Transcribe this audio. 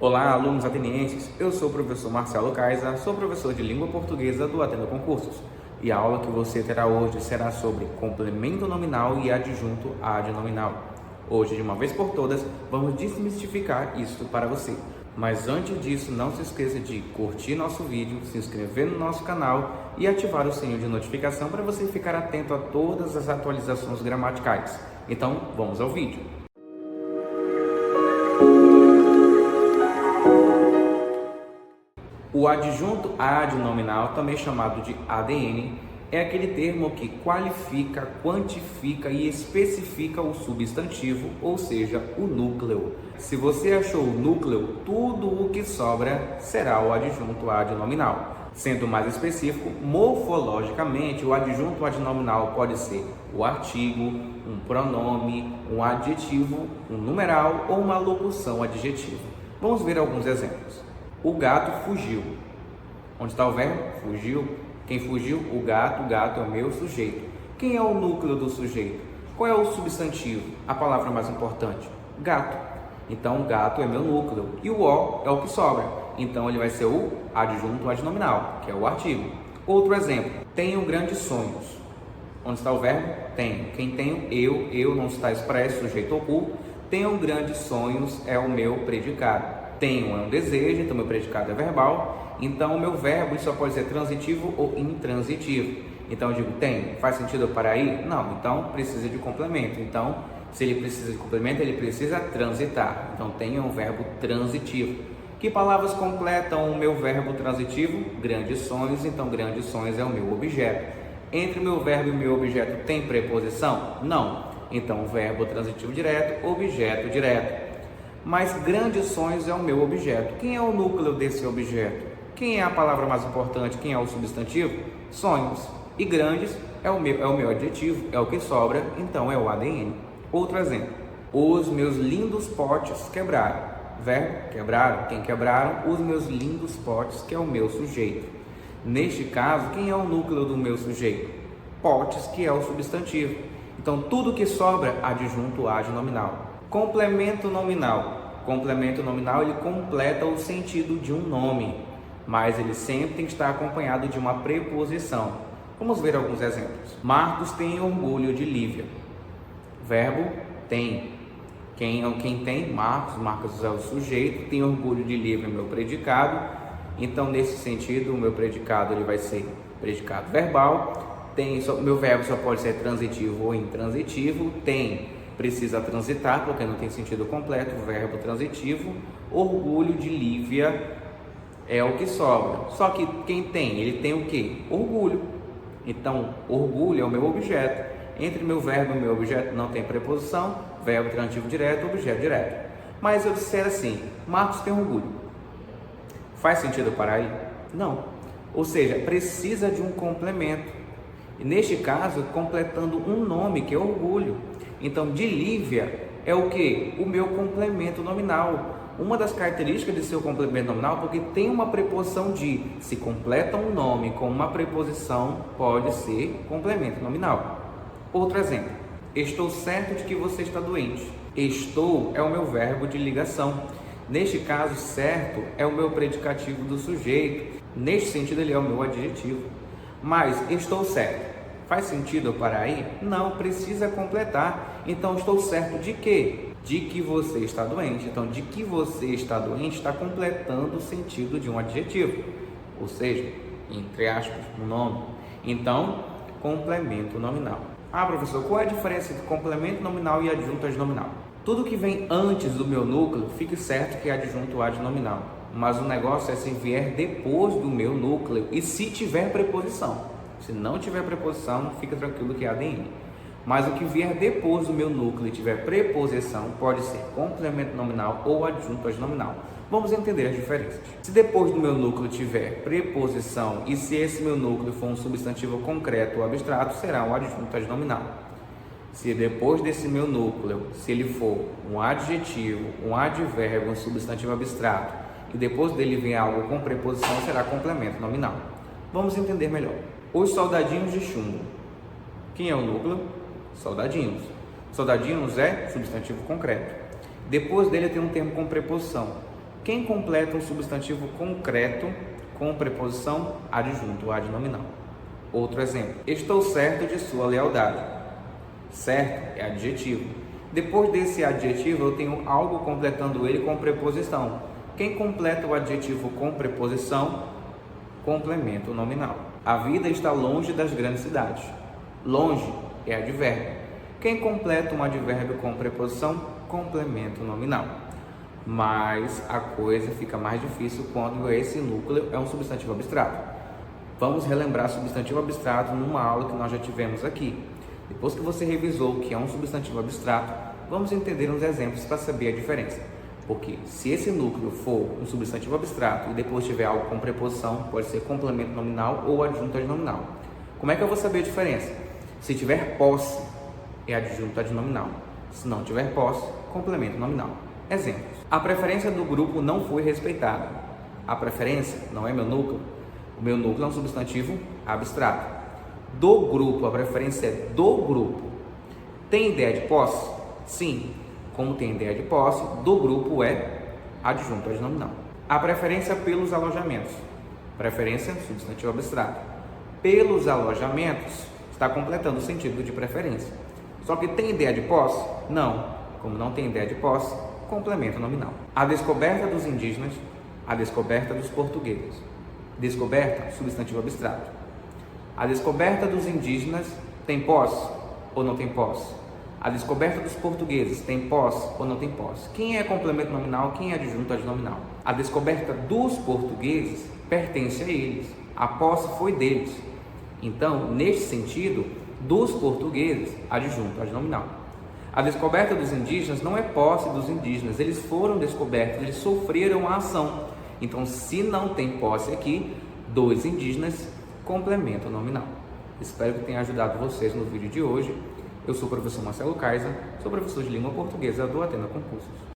Olá, alunos atenienses. Eu sou o professor Marcelo Caiza, sou professor de língua portuguesa do Atena Concursos. E a aula que você terá hoje será sobre complemento nominal e adjunto adnominal. Hoje, de uma vez por todas, vamos desmistificar isso para você. Mas antes disso, não se esqueça de curtir nosso vídeo, se inscrever no nosso canal e ativar o sininho de notificação para você ficar atento a todas as atualizações gramaticais. Então, vamos ao vídeo. O adjunto adnominal, também chamado de ADN, é aquele termo que qualifica, quantifica e especifica o substantivo, ou seja, o núcleo. Se você achou o núcleo, tudo o que sobra será o adjunto adnominal. Sendo mais específico, morfologicamente, o adjunto adnominal pode ser o artigo, um pronome, um adjetivo, um numeral ou uma locução adjetiva. Vamos ver alguns exemplos. O gato fugiu. Onde está o verbo? Fugiu. Quem fugiu? O gato. O gato é o meu sujeito. Quem é o núcleo do sujeito? Qual é o substantivo? A palavra mais importante? Gato. Então, gato é meu núcleo. E o O é o que sobra. Então, ele vai ser o adjunto adnominal, que é o artigo. Outro exemplo. Tenho grandes sonhos. Onde está o verbo? Tenho. Quem tenho? Eu não está expresso, sujeito oculto. Tenho grandes sonhos é o meu predicado. Tenho é um desejo, então meu predicado é verbal. Então o meu verbo só pode ser transitivo ou intransitivo. Então eu digo tenho. Faz sentido para ir? Não. Então precisa de complemento. Então se ele precisa de complemento, ele precisa transitar. Então tenho é um verbo transitivo. Que palavras completam o meu verbo transitivo? Grandes sonhos. Então grandes sonhos é o meu objeto. Entre o meu verbo e o meu objeto tem preposição? Não. Então verbo transitivo direto, objeto direto. Mas grandes sonhos é o meu objeto. Quem é o núcleo desse objeto? Quem é a palavra mais importante? Quem é o substantivo? Sonhos. E grandes é o meu adjetivo, é o que sobra, então é o ADN. Outro exemplo. Os meus lindos potes quebraram. Verbo, quebraram. Quem quebraram? Os meus lindos potes, que é o meu sujeito. Neste caso, quem é o núcleo do meu sujeito? Potes, que é o substantivo. Então, tudo que sobra, adjunto adnominal. Complemento nominal. Complemento nominal, ele completa o sentido de um nome, mas ele sempre tem que estar acompanhado de uma preposição. Vamos ver alguns exemplos. Marcos tem orgulho de Lívia. Verbo, tem. Quem tem? Marcos. Marcos é o sujeito. Tem orgulho de Lívia, é meu predicado. Então, nesse sentido, o meu predicado ele vai ser predicado verbal. Meu verbo só pode ser transitivo ou intransitivo. Tem. Precisa transitar, porque não tem sentido completo, verbo transitivo. Orgulho de Lívia é o que sobra. Só que quem tem? Ele tem o quê? Orgulho. Então, orgulho é o meu objeto. Entre meu verbo e meu objeto não tem preposição, verbo transitivo direto, objeto direto. Mas eu disser assim, Marcos tem orgulho. Faz sentido para ele? Não. Ou seja, precisa de um complemento. E neste caso, completando um nome, que é orgulho. Então, de Lívia é o que? O meu complemento nominal. Uma das características de seu complemento nominal, porque tem uma preposição de. Se completa um nome com uma preposição, pode ser complemento nominal. Outro exemplo. Estou certo de que você está doente. Estou é o meu verbo de ligação. Neste caso, certo é o meu predicativo do sujeito. Neste sentido, ele é o meu adjetivo. Mas estou certo. Faz sentido para aí? Não, precisa completar. Então, estou certo de quê? De que você está doente. Então, de que você está doente está completando o sentido de um adjetivo. Ou seja, entre aspas, um nome. Então, complemento nominal. Ah, professor, qual é a diferença entre complemento nominal e adjunto adnominal? Tudo que vem antes do meu núcleo, fique certo que é adjunto adnominal. Mas o negócio é se vier depois do meu núcleo e se tiver preposição. Se não tiver preposição, fica tranquilo que é ADN. Mas o que vier depois do meu núcleo e tiver preposição, pode ser complemento nominal ou adjunto adnominal. Vamos entender as diferenças. Se depois do meu núcleo tiver preposição e se esse meu núcleo for um substantivo concreto ou abstrato, será um adjunto adnominal. Se depois desse meu núcleo, se ele for um adjetivo, um advérbio, um substantivo abstrato, e depois dele vem algo com preposição, será complemento nominal. Vamos entender melhor. Os soldadinhos de chumbo. Quem é o núcleo? Soldadinhos. Soldadinhos é substantivo concreto. Depois dele tem um termo com preposição. Quem completa um substantivo concreto com preposição adjunto, adnominal. Outro exemplo. Estou certo de sua lealdade. Certo é adjetivo. Depois desse adjetivo, eu tenho algo completando ele com preposição. Quem completa o adjetivo com preposição? Complemento nominal. A vida está longe das grandes cidades. Longe é advérbio. Quem completa um advérbio com preposição? Complemento nominal. Mas a coisa fica mais difícil quando esse núcleo é um substantivo abstrato. Vamos relembrar substantivo abstrato numa aula que nós já tivemos aqui. Depois que você revisou o que é um substantivo abstrato, vamos entender uns exemplos para saber a diferença. Porque se esse núcleo for um substantivo abstrato e depois tiver algo com preposição, pode ser complemento nominal ou adjunto adnominal. Como é que eu vou saber a diferença? Se tiver posse, é adjunto adnominal. Se não tiver posse, complemento nominal. Exemplos. A preferência do grupo não foi respeitada. A preferência não é meu núcleo. O meu núcleo é um substantivo abstrato. Do grupo, a preferência é do grupo. Tem ideia de posse? Sim. Como tem ideia de posse, do grupo é adjunto adnominal. A preferência pelos alojamentos. Preferência, substantivo abstrato. Pelos alojamentos, está completando o sentido de preferência. Só que tem ideia de posse? Não. Como não tem ideia de posse, complemento nominal. A descoberta dos indígenas, a descoberta dos portugueses. Descoberta, substantivo abstrato. A descoberta dos indígenas tem posse ou não tem posse? A descoberta dos portugueses tem posse ou não tem posse? Quem é complemento nominal, quem é adjunto adnominal? A descoberta dos portugueses pertence a eles. A posse foi deles. Então, neste sentido, dos portugueses, adjunto adnominal. A descoberta dos indígenas não é posse dos indígenas, eles foram descobertos, eles sofreram a ação. Então, se não tem posse aqui, dos indígenas, complemento nominal. Espero que tenha ajudado vocês no vídeo de hoje. Eu sou o professor Marcelo Kaiser, sou professor de língua portuguesa do Atena Concursos.